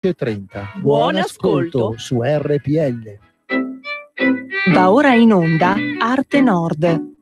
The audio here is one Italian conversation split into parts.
11:30. Buon ascolto su RPL. Va ora in onda Arte Nord.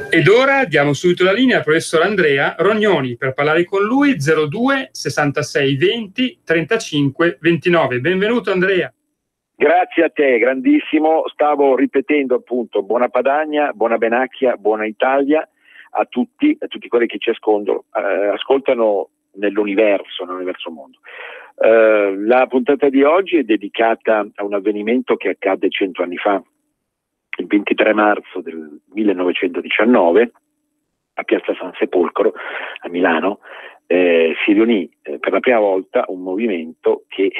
Ed ora diamo subito la linea al professor Andrea Rognoni per parlare con lui. 02 66 20 35 29. Benvenuto Andrea. Grazie a te, grandissimo. Stavo ripetendo appunto buona Padania, buona Benacchia, buona Italia a tutti quelli che ci ascoltano nell'universo mondo. La puntata di oggi è dedicata a un avvenimento che accadde 100 anni fa, il 23 marzo del 1919, a Piazza San Sepolcro, a Milano, si riunì per la prima volta un movimento che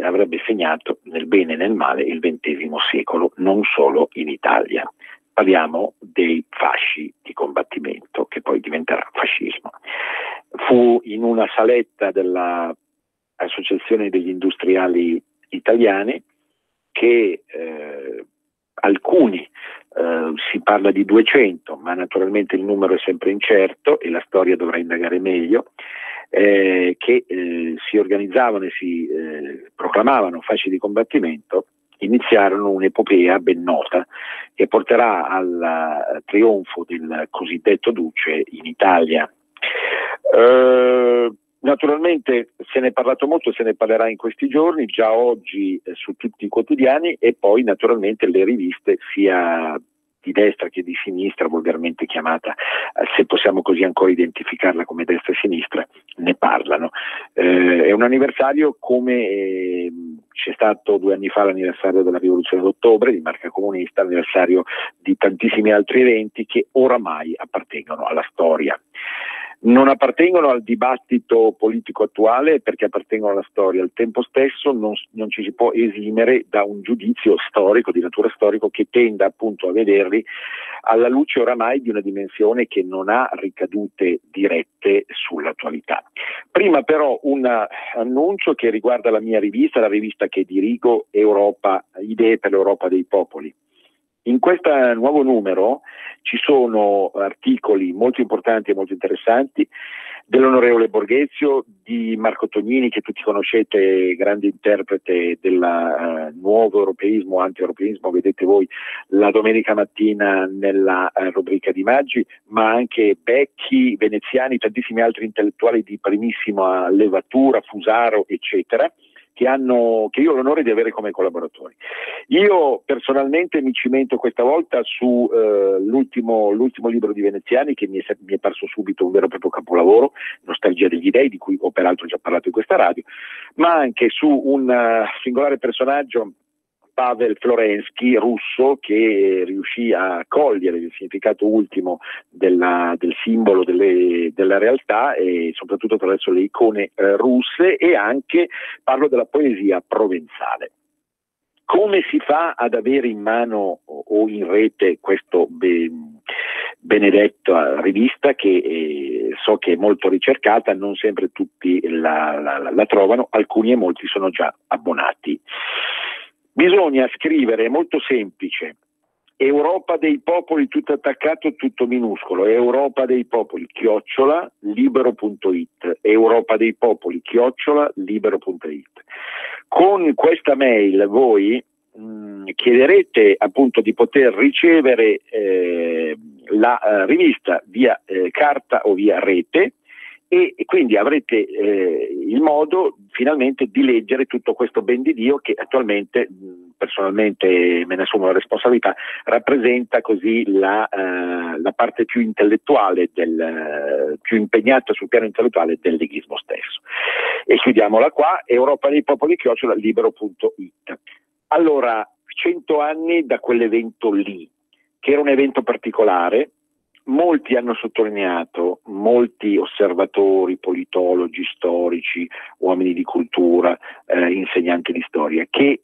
avrebbe segnato nel bene e nel male il XX secolo, non solo in Italia. Parliamo dei fasci di combattimento, che poi diventerà fascismo. Fu in una saletta dell'Associazione degli Industriali Italiani che alcuni, si parla di 200, ma naturalmente il numero è sempre incerto e la storia dovrà indagare meglio, che si organizzavano e si proclamavano fasci di combattimento, iniziarono un'epopea ben nota che porterà al trionfo del cosiddetto Duce in Italia. Naturalmente se ne è parlato molto, se ne parlerà in questi giorni, già oggi su tutti i quotidiani, e poi naturalmente le riviste sia di destra che di sinistra, volgarmente chiamata, se possiamo così ancora identificarla come destra e sinistra, ne parlano. È un anniversario come c'è stato 2 anni fa l'anniversario della rivoluzione d'ottobre di Marca Comunista, l'anniversario di tantissimi altri eventi che oramai appartengono alla storia. Non appartengono al dibattito politico attuale perché appartengono alla storia. Al tempo stesso non ci si può esimere da un giudizio storico, di natura storico, che tenda appunto a vederli alla luce oramai di una dimensione che non ha ricadute dirette sull'attualità. Prima però un annuncio che riguarda la mia rivista, la rivista che dirigo, Europa, Idee per l'Europa dei Popoli. In questo nuovo numero ci sono articoli molto importanti e molto interessanti dell'onorevole Borghezio, di Marco Tognini, che tutti conoscete, grande interprete del nuovo europeismo, anti-europeismo, vedete voi la domenica mattina nella rubrica di Maggi, ma anche Becchi, Veneziani, tantissimi altri intellettuali di primissima levatura, Fusaro, eccetera, che io ho l'onore di avere come collaboratori. Io personalmente mi cimento questa volta su l'ultimo libro di Veneziani, che mi è parso subito un vero e proprio capolavoro, Nostalgia degli Dei, di cui ho peraltro già parlato in questa radio, ma anche su un singolare personaggio, Pavel Florensky, russo, che riuscì a cogliere il significato ultimo del simbolo della realtà, e soprattutto attraverso le icone russe, e anche parlo della poesia provenzale. Come si fa ad avere in mano o in rete questo benedetta rivista, che so che è molto ricercata, non sempre tutti la trovano, alcuni e molti sono già abbonati. Bisogna scrivere, è molto semplice, Europa dei Popoli, tutto attaccato, tutto minuscolo, Europa dei Popoli, @libero.it, Europa dei Popoli, @libero.it. Con questa mail voi chiederete appunto di poter ricevere la rivista via carta o via rete, e quindi avrete il modo finalmente di leggere tutto questo ben di Dio che attualmente, personalmente me ne assumo la responsabilità, rappresenta così la parte più intellettuale, più impegnata sul piano intellettuale del leghismo stesso. E chiudiamola qua, Europa dei Popoli @libero.it. Allora, 100 anni da quell'evento lì, che era un evento particolare. Molti hanno sottolineato, molti osservatori, politologi, storici, uomini di cultura, insegnanti di storia, che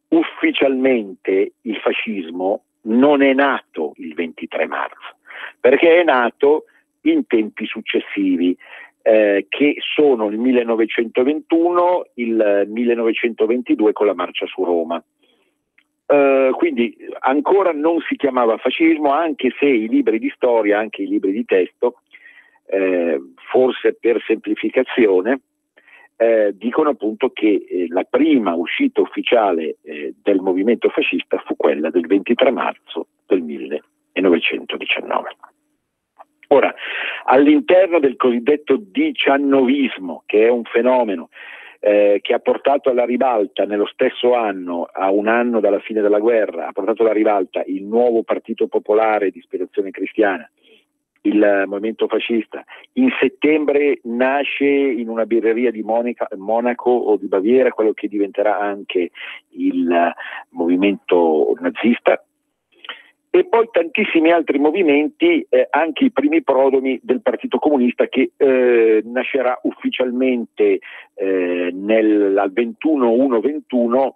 ufficialmente il fascismo non è nato il 23 marzo, perché è nato in tempi successivi, che sono il 1921, il 1922 con la marcia su Roma. Quindi ancora non si chiamava fascismo, anche se i libri di storia, anche i libri di testo, forse per semplificazione, dicono appunto che la prima uscita ufficiale del movimento fascista fu quella del 23 marzo del 1919. Ora, all'interno del cosiddetto diciannovismo, che è un fenomeno che ha portato alla ribalta nello stesso anno, a un anno dalla fine della guerra, ha portato alla ribalta il nuovo Partito Popolare di ispirazione cristiana, il movimento fascista. In settembre nasce in una birreria di Monaco o di Baviera quello che diventerà anche il movimento nazista, e poi tantissimi altri movimenti, anche i primi prodromi del Partito Comunista, che nascerà ufficialmente al 21/1/21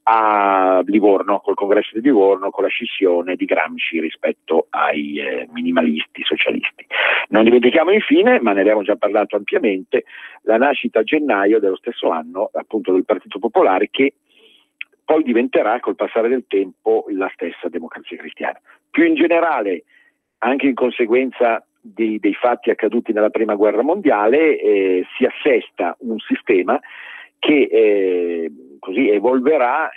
a Livorno, col congresso di Livorno, con la scissione di Gramsci rispetto ai minimalisti socialisti. Non dimentichiamo infine, ma ne abbiamo già parlato ampiamente, la nascita a gennaio dello stesso anno appunto del Partito Popolare, che poi diventerà col passare del tempo la stessa Democrazia Cristiana. Più in generale, anche in conseguenza dei fatti accaduti nella Prima Guerra Mondiale, si assesta un sistema che così evolverà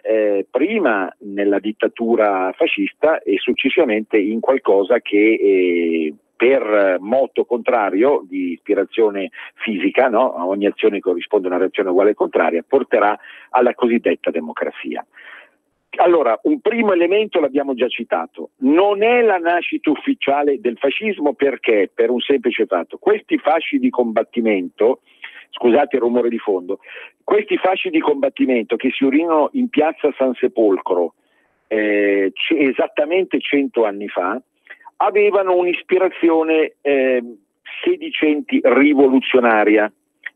prima nella dittatura fascista e successivamente in qualcosa che per moto contrario di ispirazione fisica, no? A ogni azione corrisponde una reazione uguale e contraria, porterà alla cosiddetta democrazia. Allora, un primo elemento l'abbiamo già citato, non è la nascita ufficiale del fascismo, perché? Per un semplice fatto: questi fasci di combattimento, scusate il rumore di fondo, questi fasci di combattimento che si uniscono in piazza San Sepolcro esattamente 100 anni fa, avevano un'ispirazione sedicenti rivoluzionaria.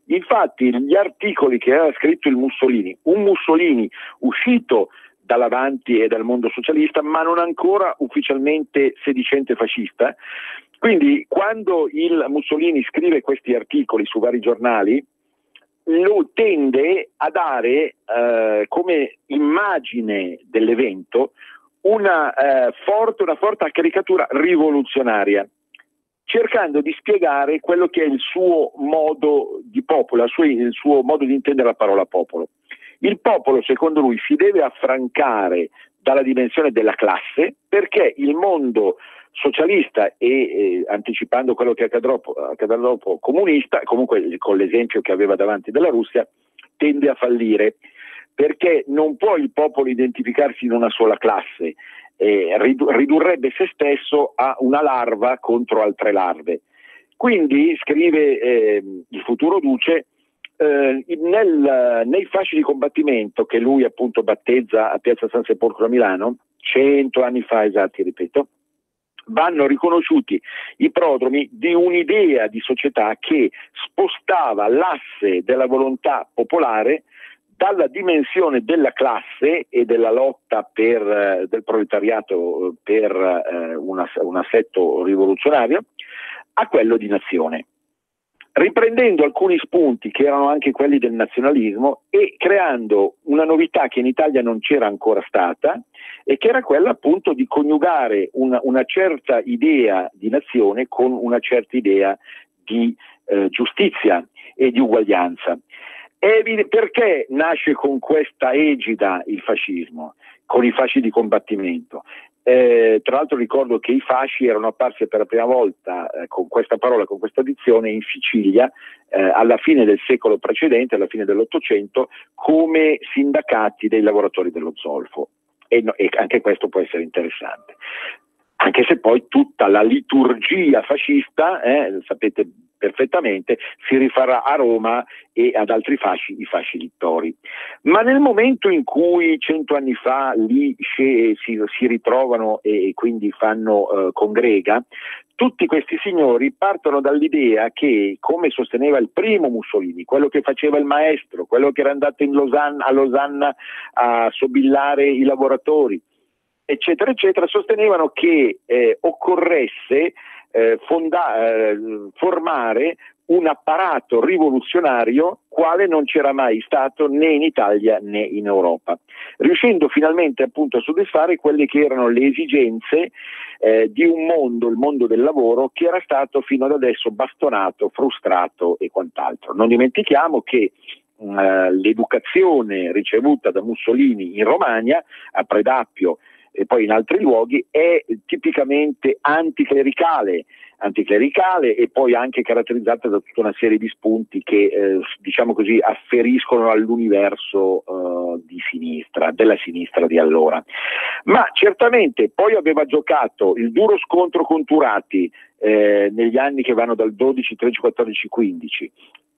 Infatti gli articoli che aveva scritto un Mussolini uscito dall'Avanti e dal mondo socialista, ma non ancora ufficialmente sedicente fascista, quindi quando il Mussolini scrive questi articoli su vari giornali, lo tende a dare come immagine dell'evento una forte caricatura rivoluzionaria, cercando di spiegare quello che è il suo modo di popolo, il suo modo di intendere la parola popolo. Il popolo, secondo lui, si deve affrancare dalla dimensione della classe, perché il mondo socialista e anticipando quello che accadrà dopo comunista, comunque con l'esempio che aveva davanti della Russia, tende a fallire, perché non può il popolo identificarsi in una sola classe, ridurrebbe se stesso a una larva contro altre larve. Quindi, scrive il futuro duce, nei fasci di combattimento che lui appunto battezza a piazza San Sepolcro a Milano, 100 anni fa esatti, ripeto, vanno riconosciuti i prodromi di un'idea di società che spostava l'asse della volontà popolare dalla dimensione della classe e della lotta del proletariato per un assetto rivoluzionario a quello di nazione, riprendendo alcuni spunti che erano anche quelli del nazionalismo e creando una novità che in Italia non c'era ancora stata, e che era quella appunto di coniugare una certa idea di nazione con una certa idea di giustizia e di uguaglianza. Perché nasce con questa egida il fascismo, con i fasci di combattimento? Tra l'altro ricordo che i fasci erano apparsi per la prima volta con questa parola, con questa dizione in Sicilia alla fine del secolo precedente, alla fine dell'Ottocento, come sindacati dei lavoratori dello zolfo, e anche questo può essere interessante. Anche se poi tutta la liturgia fascista, sapete perfettamente, si rifarà a Roma e ad altri fasci, i fasci littori. Ma nel momento in cui 100 anni fa lì si ritrovano e quindi fanno congrega, tutti questi signori partono dall'idea che, come sosteneva il primo Mussolini, quello che faceva il maestro, quello che era andato a Losanna a sobillare i lavoratori, eccetera, eccetera, sostenevano che occorresse formare un apparato rivoluzionario quale non c'era mai stato né in Italia né in Europa, riuscendo finalmente appunto a soddisfare quelle che erano le esigenze di un mondo, il mondo del lavoro, che era stato fino ad adesso bastonato, frustrato e quant'altro. Non dimentichiamo che l'educazione ricevuta da Mussolini in Romagna, a Predappio e poi in altri luoghi, è tipicamente anticlericale e poi anche caratterizzata da tutta una serie di spunti che diciamo così afferiscono all'universo di sinistra, della sinistra di allora. Ma certamente poi aveva giocato il duro scontro con Turati negli anni che vanno dal 12, 13, 14, 15,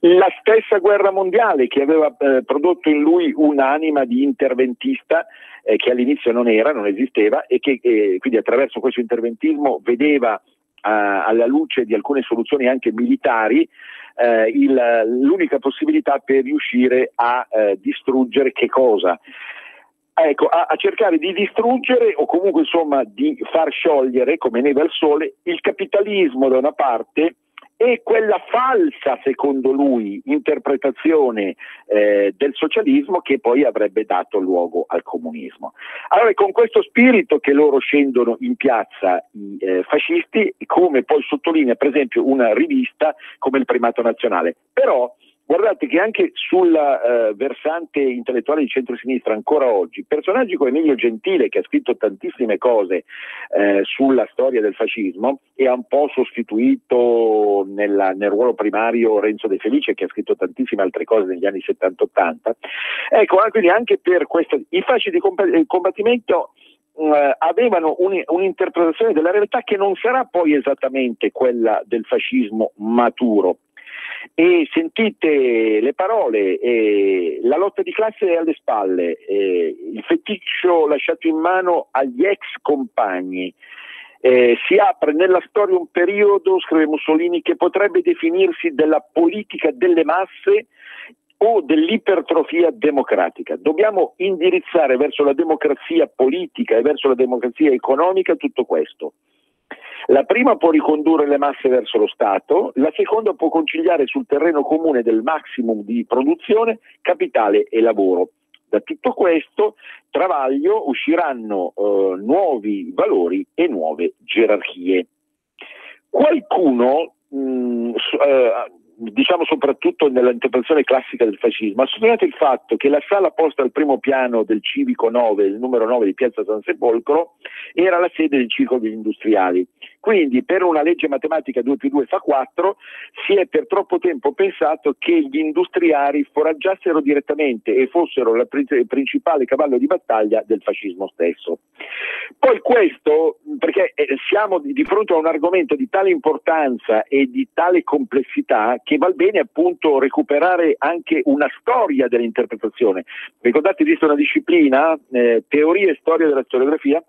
la stessa guerra mondiale che aveva prodotto in lui un'anima di interventista che all'inizio non esisteva, e che quindi attraverso questo interventismo vedeva alla luce di alcune soluzioni anche militari l'unica possibilità per riuscire a distruggere che cosa? Ecco, a cercare di distruggere o comunque insomma di far sciogliere come neve al sole il capitalismo da una parte e quella falsa, secondo lui, interpretazione del socialismo che poi avrebbe dato luogo al comunismo. Allora è con questo spirito che loro scendono in piazza i fascisti, come poi sottolinea per esempio una rivista come il Primato Nazionale. Però guardate che anche sul versante intellettuale di centrosinistra ancora oggi, personaggi come Emilio Gentile, che ha scritto tantissime cose sulla storia del fascismo e ha un po' sostituito nel ruolo primario Renzo De Felice, che ha scritto tantissime altre cose negli anni 70-80, ecco, quindi anche per questo i fasci di combattimento avevano un'interpretazione della realtà che non sarà poi esattamente quella del fascismo maturo. E sentite le parole, la lotta di classe è alle spalle, il feticcio lasciato in mano agli ex compagni, si apre nella storia un periodo, scrive Mussolini, che potrebbe definirsi della politica delle masse o dell'ipertrofia democratica. Dobbiamo indirizzare verso la democrazia politica e verso la democrazia economica tutto questo. La prima può ricondurre le masse verso lo Stato, la seconda può conciliare sul terreno comune del maximum di produzione, capitale e lavoro. Da tutto questo travaglio usciranno nuovi valori e nuove gerarchie. Qualcuno, diciamo soprattutto nell'interpretazione classica del fascismo, ha sottolineato il fatto che la sala posta al primo piano del Civico 9, il numero 9 di Piazza San Sepolcro, era la sede del Circolo degli Industriali. Quindi per una legge matematica 2 più 2 fa 4, si è per troppo tempo pensato che gli industriali foraggiassero direttamente e fossero il principale cavallo di battaglia del fascismo stesso. Poi questo, perché siamo di fronte a un argomento di tale importanza e di tale complessità che val bene appunto recuperare anche una storia dell'interpretazione. Ricordate, esiste una disciplina, teoria e storia della storiografia,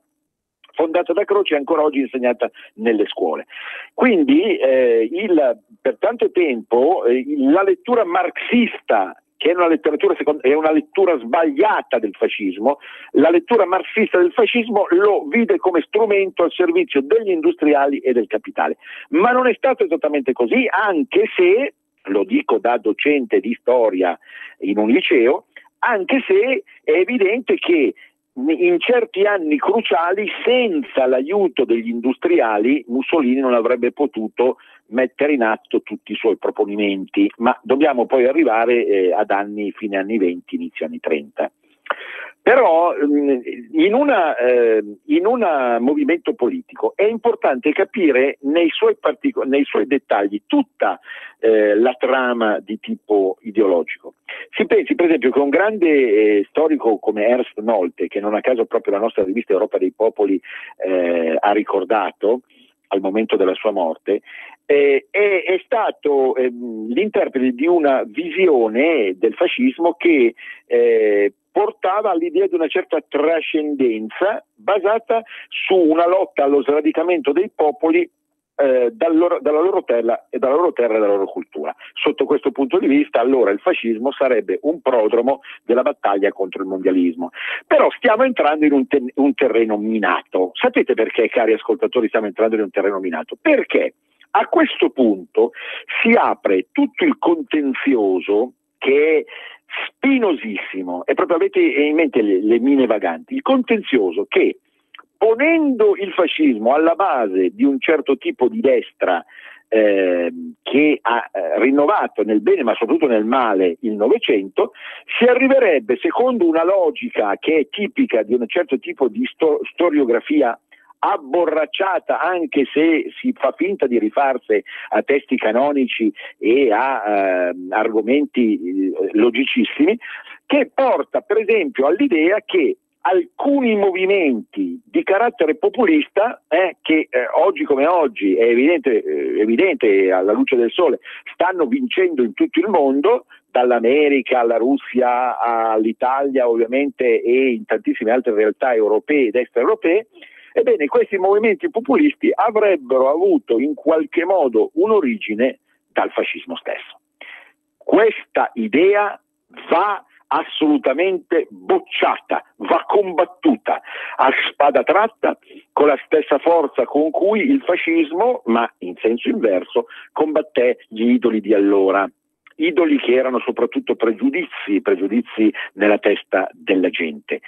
fondata da Croce e ancora oggi insegnata nelle scuole. Quindi per tanto tempo la lettura marxista, che è una lettura sbagliata del fascismo, la lettura marxista del fascismo lo vide come strumento al servizio degli industriali e del capitale. Ma non è stato esattamente così, anche se, lo dico da docente di storia in un liceo, anche se è evidente che in certi anni cruciali, senza l'aiuto degli industriali, Mussolini non avrebbe potuto mettere in atto tutti i suoi proponimenti, ma dobbiamo poi arrivare ad fine anni 20, inizio anni 30. Però in un movimento politico è importante capire nei suoi dettagli tutta la trama di tipo ideologico. Si pensi per esempio che un grande storico come Ernst Nolte, che non a caso proprio la nostra rivista Europa dei Popoli ha ricordato al momento della sua morte, è stato l'interprete di una visione del fascismo che portava all'idea di una certa trascendenza basata su una lotta allo sradicamento dei popoli dalla loro terra e dalla loro cultura. Sotto questo punto di vista, allora il fascismo sarebbe un prodromo della battaglia contro il mondialismo. Però stiamo entrando in un terreno minato. Sapete perché, cari ascoltatori, stiamo entrando in un terreno minato? Perché a questo punto si apre tutto il contenzioso che è spinosissimo, e proprio avete in mente le mine vaganti, il contenzioso che, ponendo il fascismo alla base di un certo tipo di destra che ha rinnovato nel bene ma soprattutto nel male il Novecento, si arriverebbe, secondo una logica che è tipica di un certo tipo di storiografia abborracciata, anche se si fa finta di rifarsi a testi canonici e a argomenti logicissimi, che porta per esempio all'idea che alcuni movimenti di carattere populista, che oggi come oggi è evidente alla luce del sole, stanno vincendo in tutto il mondo, dall'America alla Russia all'Italia ovviamente e in tantissime altre realtà europee ed extraeuropee. Ebbene, questi movimenti populisti avrebbero avuto in qualche modo un'origine dal fascismo stesso. Questa idea va assolutamente bocciata, va combattuta a spada tratta con la stessa forza con cui il fascismo, ma in senso inverso, combatté gli idoli di allora. Idoli che erano soprattutto pregiudizi nella testa della gente.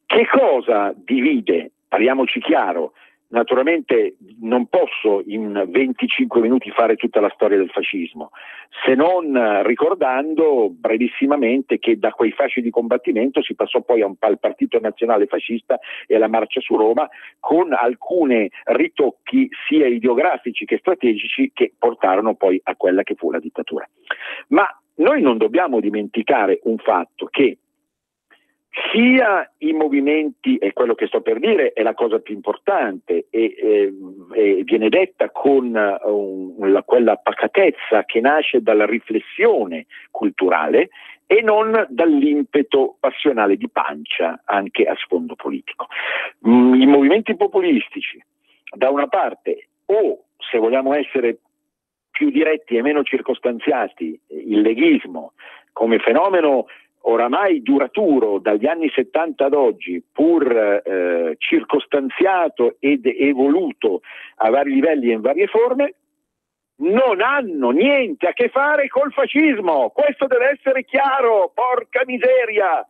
Che cosa divide? Parliamoci chiaro, naturalmente non posso in 25 minuti fare tutta la storia del fascismo, se non ricordando brevissimamente che da quei fasci di combattimento si passò poi al Partito Nazionale Fascista e alla Marcia su Roma, con alcuni ritocchi sia ideografici che strategici che portarono poi a quella che fu la dittatura. Ma noi non dobbiamo dimenticare un fatto, che sia i movimenti, e quello che sto per dire è la cosa più importante e viene detta con quella pacatezza che nasce dalla riflessione culturale e non dall'impeto passionale di pancia anche a sfondo politico. I movimenti populistici, da una parte, o se vogliamo essere più diretti e meno circostanziati, il leghismo come fenomeno oramai duraturo dagli anni 70 ad oggi, pur circostanziato ed evoluto a vari livelli e in varie forme, non hanno niente a che fare col fascismo. Questo deve essere chiaro, porca miseria!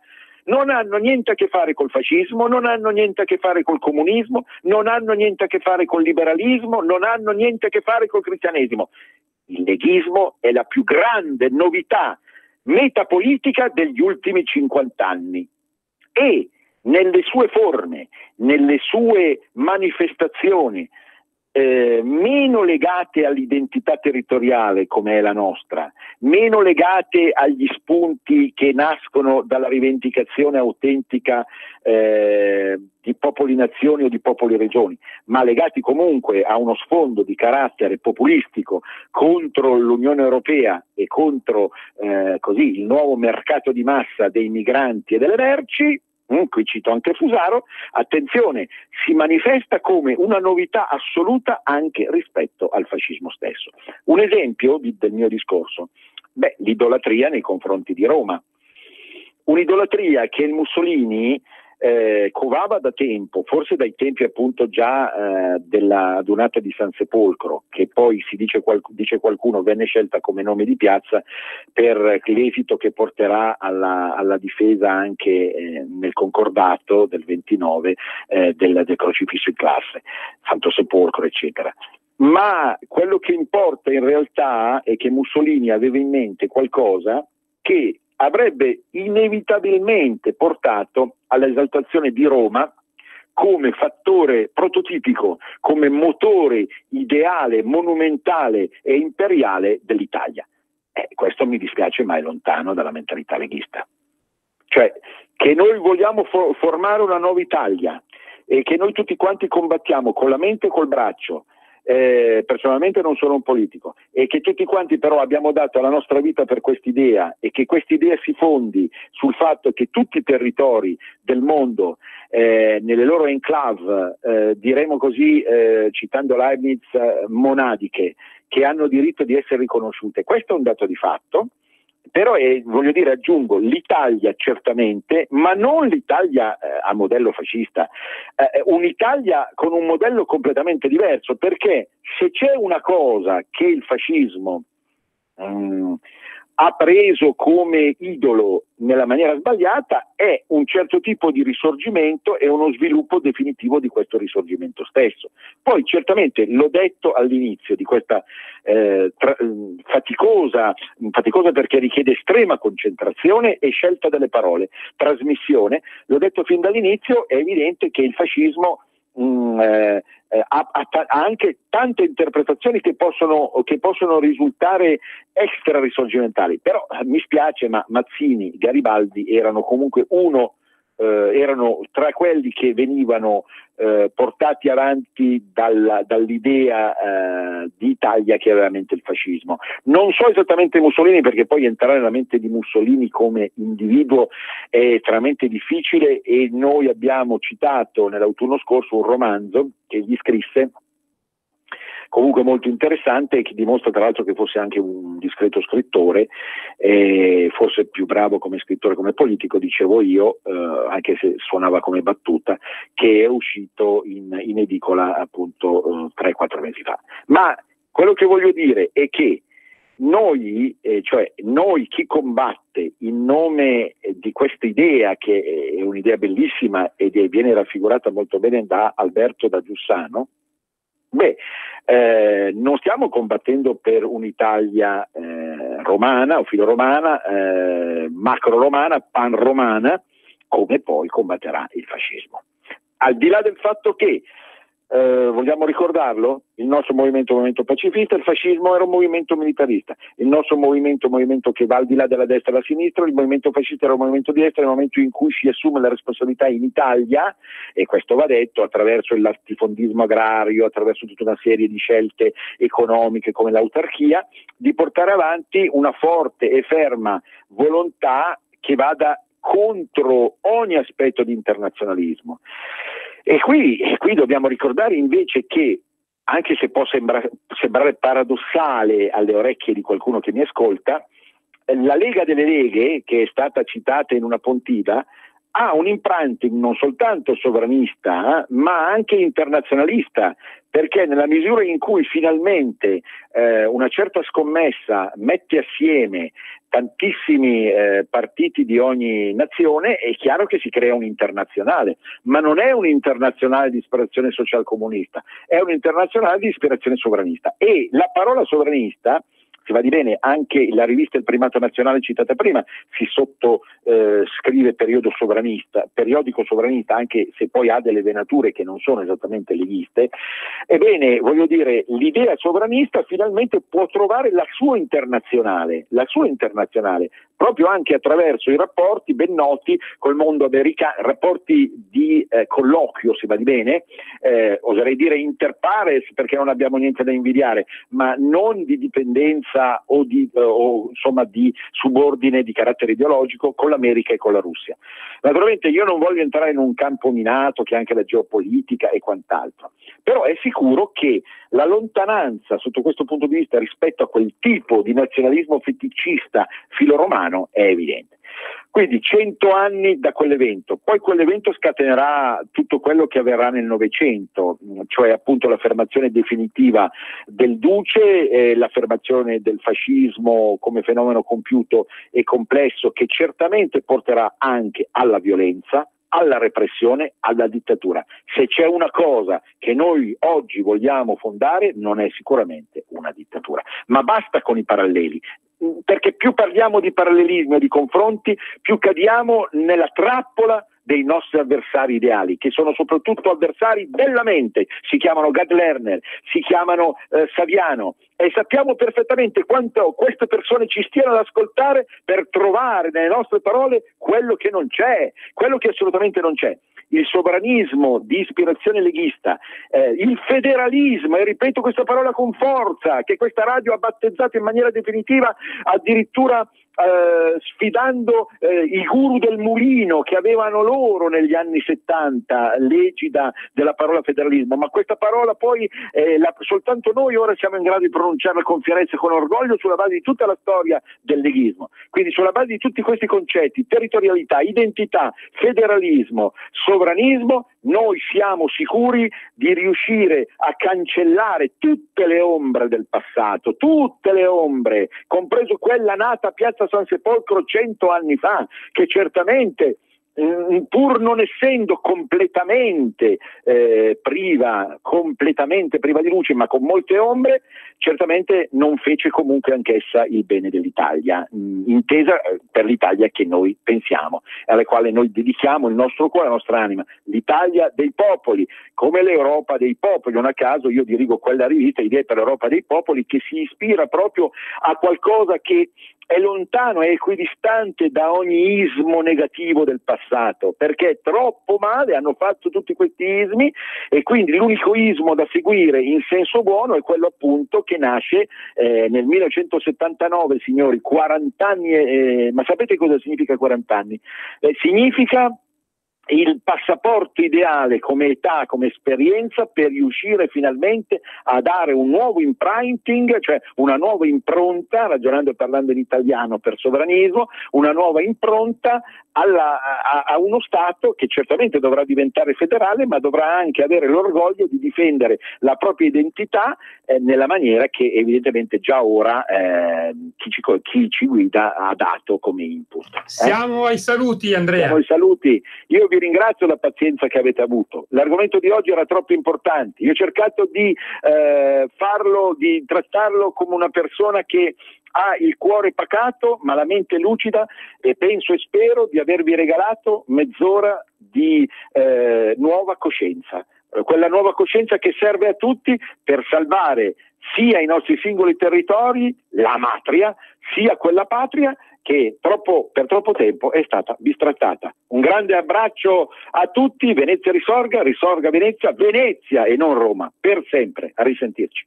Non hanno niente a che fare col fascismo, non hanno niente a che fare col comunismo, non hanno niente a che fare col liberalismo, non hanno niente a che fare col cristianesimo. Il leghismo è la più grande novità metapolitica degli ultimi 50 anni e nelle sue forme, nelle sue manifestazioni meno legate all'identità territoriale come è la nostra, meno legate agli spunti che nascono dalla rivendicazione autentica di popoli-nazioni o di popoli-regioni, ma legati comunque a uno sfondo di carattere populistico contro l'Unione Europea e contro così il nuovo mercato di massa dei migranti e delle merci. Qui cito anche Fusaro, attenzione, si manifesta come una novità assoluta anche rispetto al fascismo stesso. Un esempio del mio discorso, l'idolatria nei confronti di Roma. Un'idolatria che il Mussolini covava da tempo, forse dai tempi appunto già della adunata di San Sepolcro, che poi dice qualcuno venne scelta come nome di piazza per l'esito che porterà alla difesa anche nel concordato del 29 del crocifisso in classe, Santo Sepolcro eccetera. Ma quello che importa in realtà è che Mussolini aveva in mente qualcosa che avrebbe inevitabilmente portato all'esaltazione di Roma come fattore prototipico, come motore ideale, monumentale e imperiale dell'Italia. Questo mi dispiace, ma è lontano dalla mentalità leghista. Cioè, che noi vogliamo formare una nuova Italia e che noi tutti quanti combattiamo con la mente e col braccio. Personalmente non sono un politico, e che tutti quanti però abbiamo dato la nostra vita per quest'idea, e che quest'idea si fondi sul fatto che tutti i territori del mondo nelle loro enclave, diremo così, citando Leibniz, monadiche, che hanno diritto di essere riconosciute. Questo è un dato di fatto. Però voglio dire, aggiungo, l'Italia certamente, ma non l'Italia a modello fascista, un'Italia con un modello completamente diverso, perché se c'è una cosa che il fascismo ha preso come idolo nella maniera sbagliata, è un certo tipo di risorgimento e uno sviluppo definitivo di questo risorgimento stesso. Poi certamente, l'ho detto all'inizio di questa faticosa perché richiede estrema concentrazione e scelta delle parole, trasmissione, l'ho detto fin dall'inizio, è evidente che il fascismo ha anche tante interpretazioni che possono risultare extra risorgimentali, però mi spiace, ma Mazzini, Garibaldi erano comunque erano tra quelli che venivano portati avanti dall'idea di Italia che aveva in mente il fascismo. Non so esattamente Mussolini, perché poi entrare nella mente di Mussolini come individuo è estremamente difficile, e noi abbiamo citato nell'autunno scorso un romanzo che gli scrisse, comunque molto interessante, che dimostra tra l'altro che fosse anche un discreto scrittore, forse più bravo come scrittore come politico, dicevo io, anche se suonava come battuta, che è uscito in edicola appunto 3-4 mesi fa. Ma quello che voglio dire è che noi chi combatte in nome di questa idea, che è un'idea bellissima ed viene raffigurata molto bene da Alberto da Giussano, non stiamo combattendo per un'Italia romana o filoromana, macro-romana, pan-romana, come poi combatterà il fascismo. Al di là del fatto che, vogliamo ricordarlo, il nostro movimento è un movimento pacifista, il fascismo era un movimento militarista, il nostro movimento è un movimento che va al di là della destra e della sinistra, il movimento fascista era un movimento di destra, nel momento in cui si assume la responsabilità in Italia, e questo va detto attraverso il latifondismo agrario, attraverso tutta una serie di scelte economiche come l'autarchia, di portare avanti una forte e ferma volontà che vada contro ogni aspetto di internazionalismo. E qui dobbiamo ricordare invece che, anche se può sembrare paradossale alle orecchie di qualcuno che mi ascolta, la Lega delle Leghe, che è stata citata in una pontiva, ha un impronting non soltanto sovranista, ma anche internazionalista, perché nella misura in cui finalmente una certa scommessa mette assieme tantissimi partiti di ogni nazione, è chiaro che si crea un internazionale, ma non è un internazionale di ispirazione social comunista, è un internazionale di ispirazione sovranista. E la parola sovranista, si va di bene, anche la rivista Il Primato Nazionale citata prima si sottoscrive periodico sovranista, anche se poi ha delle venature che non sono esattamente leghiste. Ebbene, voglio dire, l'idea sovranista finalmente può trovare la sua internazionale, proprio anche attraverso i rapporti ben noti col mondo americano, rapporti di colloquio, si va di bene, oserei dire inter pares, perché non abbiamo niente da invidiare, ma non di dipendenza o insomma di subordine di carattere ideologico con l'America e con la Russia. Naturalmente io non voglio entrare in un campo minato che è anche la geopolitica e quant'altro, però è sicuro che la lontananza sotto questo punto di vista rispetto a quel tipo di nazionalismo feticcista filoromano è evidente. Quindi 100 anni da quell'evento, poi quell'evento scatenerà tutto quello che avverrà nel Novecento, cioè appunto l'affermazione definitiva del Duce, l'affermazione del fascismo come fenomeno compiuto e complesso, che certamente porterà anche alla violenza, alla repressione, alla dittatura. Se c'è una cosa che noi oggi vogliamo fondare, non è sicuramente una dittatura, ma basta con i paralleli. perché più parliamo di parallelismo e di confronti, più cadiamo nella trappola dei nostri avversari ideali, che sono soprattutto avversari della mente. Si chiamano Gad Lerner, si chiamano Saviano, e sappiamo perfettamente quanto queste persone ci stiano ad ascoltare per trovare nelle nostre parole quello che non c'è, quello che assolutamente non c'è. Il sovranismo di ispirazione leghista, il federalismo, e ripeto questa parola con forza, che questa radio ha battezzato in maniera definitiva, addirittura sfidando i guru del mulino che avevano loro negli anni 70 l'egida della parola federalismo, ma questa parola poi soltanto noi ora siamo in grado di pronunciarla con fierezza e con orgoglio sulla base di tutta la storia del leghismo. Quindi sulla base di tutti questi concetti, territorialità, identità, federalismo, sovranismo, noi siamo sicuri di riuscire a cancellare tutte le ombre del passato, tutte le ombre, compreso quella nata a Piazza San Sepolcro 100 anni fa, che certamente, pur non essendo completamente priva di luce, ma con molte ombre, certamente non fece comunque anch'essa il bene dell'Italia, intesa per l'Italia che noi pensiamo, alla quale noi dedichiamo il nostro cuore, la nostra anima, l'Italia dei popoli, come l'Europa dei popoli. Non a caso io dirigo quella rivista, Idee per l'Europa dei popoli, che si ispira proprio a qualcosa che è lontano, è equidistante da ogni ismo negativo del passato, perché troppo male hanno fatto tutti questi ismi, e quindi l'unico ismo da seguire in senso buono è quello appunto che nasce nel 1979, signori, 40 anni, ma sapete cosa significa 40 anni? Significa il passaporto ideale come età, come esperienza, per riuscire finalmente a dare un nuovo imprinting, cioè una nuova impronta, ragionando e parlando in italiano per sovranismo, una nuova impronta a uno Stato che certamente dovrà diventare federale, ma dovrà anche avere l'orgoglio di difendere la propria identità nella maniera che evidentemente già ora chi ci guida ha dato come input. Siamo ai saluti, Andrea. Siamo ai saluti. Io vi ringrazio la pazienza che avete avuto. L'argomento di oggi era troppo importante. Io ho cercato di trattarlo come una persona che ha il cuore pacato ma la mente lucida, e penso e spero di avervi regalato mezz'ora di nuova coscienza, quella nuova coscienza che serve a tutti per salvare sia i nostri singoli territori, la matria, sia quella patria che per troppo tempo è stata bistrattata. Un grande abbraccio a tutti. Venezia risorga, risorga Venezia, Venezia e non Roma, per sempre. A risentirci.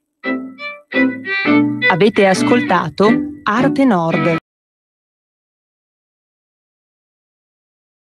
Avete ascoltato Arte Nord.